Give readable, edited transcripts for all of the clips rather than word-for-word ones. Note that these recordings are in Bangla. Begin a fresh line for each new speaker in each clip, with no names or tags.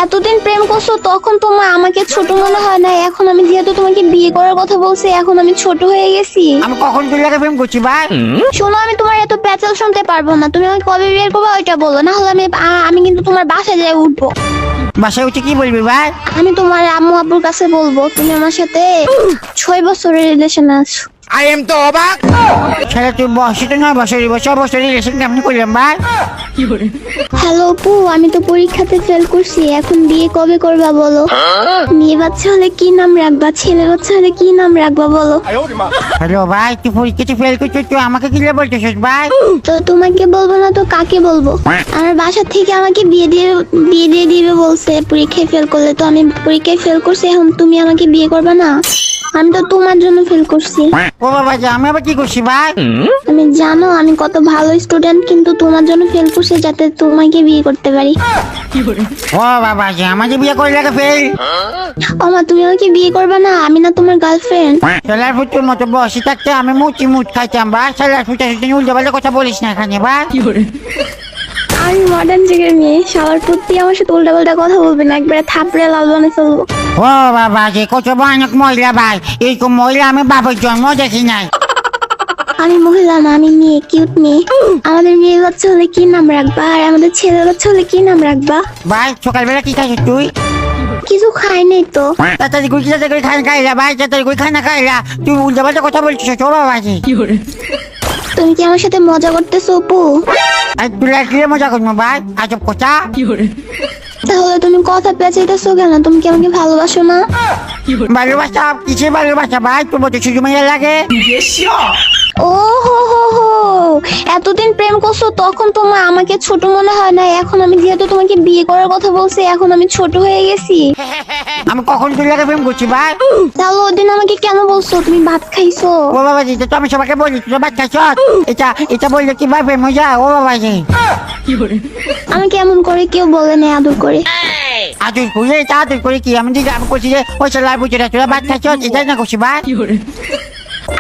এতদিন প্রেম করছো তখন তোমার আমাকে ছোট মনে হয় না, এখন আমি যেহেতু তোমাকে বিয়ে করার কথা বলছি এখন আমি ছোট হয়ে গেছি।
আমি কখন তুই লাগে প্রেম করছি ভাই?
শোনো, আমি তোমার এত প্যাচাল শুনতে পারবো না, তুমি আমাকে কবে বিয়ে করবে ওইটা বলো, না হলে আমি কিন্তু তোমার বাসায় যাই উঠবো।
বাসায় উঠে কি বলবি ভাই?
আমি তোমার আম্মু আব্বুর কাছে বলবো তুমি আমার সাথে 6 বছরের রিলেশনে আছো।
আই এম তো অবাক।
ছেলে তুই বসে তো 9 বছর 6 বছর রিলেশন কেমনি করলাম ভাই?
হ্যালো আপু, আমি তো পরীক্ষাতে ফেল করছি, এখন বিয়ে কবে করবা বলো? মেয়ে বাচ্চা হলে কি নাম রাখবা, ছেলে বাচ্চা হলে কি নাম রাখবা বলো?
হ্যালো ভাই, তুই পরীক্ষাতে ফেল করছিস, তুই আমাকে কি বলতেছিস ভাই?
তো তোমাকে বলবো না তো কাকে বলবো? আমার বাসা থেকে আমাকে বিয়ে দিয়ে দিবে বলছে পরীক্ষায় ফেল করলে, তো আমি পরীক্ষায় ফেল করছি, এখন তুমি আমাকে বিয়ে করবে না? আমি তো তোমার জন্য ফেল করছি।
ও বাবা যে আমি আবার কি করছি ভাই?
তুমি জানো আমি কত ভালো স্টুডেন্ট, কিন্তু তোমার জন্য ফেল করছি যাতে তোমাকে বিয়ে করতে পারি।
ও বাবা যে আমাকে বিয়ে করে লাগে ফেল।
ওমা, তুমি আমাকে বিয়ে করবে না? আমি না তোমার গার্লফ্রেন্ড।
ছেলের ফুটোর মতো বসে থাকতে আমি মুট খাইতাম ভাই। ছেলের ফুটের সাথে উল্টো পাল্টা কথা বলিস না এখানে ভাই।
আমি মডার্ন যুগের মেয়ে, সবার প্রতি আমার সাথে উল্টাপাল্টা কথা বলবে না, একবারে থাপড়ে লাল বানিয়ে ফেলবো।
ও বাবা যে কত ভয়ানক মহিলা ভাই, এইরকম মহিলা আমি বাবার জন্ম দেখি নাই।
আমি মহিলা না, আমি মেয়ে, কিউট মেয়ে। আমাদের মেয়ে বাচ্চা হলে কি নাম রাখবা, আর আমাদের ছেলে বাচ্চা হলে কি নাম রাখবা?
ভাই সকালবেলা কি খাইছিস তুই?
কিছু খাই নাই তো।
তাড়াতাড়ি করে খাইলা ভাই, তাড়াতাড়ি করে খানা খাইলা। তুই উল্টো পাল্টা কথা বলছিস ও বাবা যে।
তুমি কি আমার সাথে মজা করতেছো অপু?
আর তুই লাগলে মজা করবো ভাই, আজব কথা।
তাহলে তুমি কথা পেঁচাইতেছো কেন? তুমি কি আমাকে ভালোবাসো না?
ভালোবাসা কিসের ভালোবাসা ভাই? তোর মতো শুধু মেয়ে লাগে?
ও হো, এতদিন প্রেম করছো তখন তোমার আমাকে ছোট মনে হয় না, এখন আমি যেহেতু তোমাকে বিয়ে করার কথা বলছি এখন আমি ছোট হয়ে গেছি।
আমি কখন তুই লাগে প্রেম করছি ভাই?
তাহলে ওদিন আমাকে কেন বলছো তুমি ভাত খাইছো?
ও বাবা জি, তো আমি সবাইকে বলি তুই বাচ্চা চট। এটা বললে কি ভাই প্রেম হয়ে যায়? ও বাবা জি
আমাকে এমন করে কেউ বলে না আদর করে।
আদর করে এটা আদর করে কি? আমি দিদি আমি করছি যে ওই ছেলে বুঝে না তোরা বাচ্চা চট, এটাই না করছি ভাই।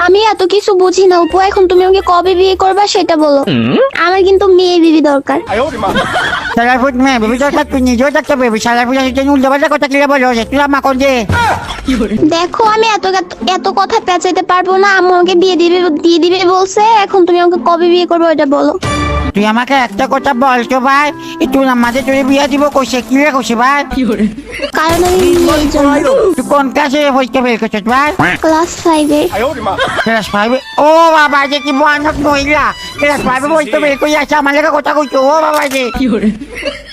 আমি এত কিছু বুঝি না উপু, এখন তুমি আমাকে কবে বিয়ে করবা সেটা বলো। আমার কিন্তু মেয়ে বিবি দরকার।
ছেলের ফুট মেয়ে বেবি দরকার, তুই নিজেও থাকতে বেবি। ছেলের ফুটের সাথে উল্টো পাল্টা কথা কিনে বলো যে তুই আমার কোন যে।
দেখো আমি এত কথা পেঁচাইতে পারবো না, আম্মু আমাকে দিয়ে দিবে বলছে, এখন তুমি আমাকে কবে বিয়ে করবে ওটা বলো।
তুই আমাকে একটা কথা বল তো ভাই, তুই আমাদের তোরে বিয়ে দিব কইছে কি রে কইছে ভাই?
কারণ আমি মেয়ের জন্য।
তুই কোন ক্লাসে পরীক্ষা বের করছিস ভাই?
ক্লাস 5-এ।
ক্লাস 5? ও বাবা যে কি ভয়ানক মহিলা, ক্লাস 5 পরীক্ষা বের করে আসে আমার লেগে কথা কইছো। ও বাবা যে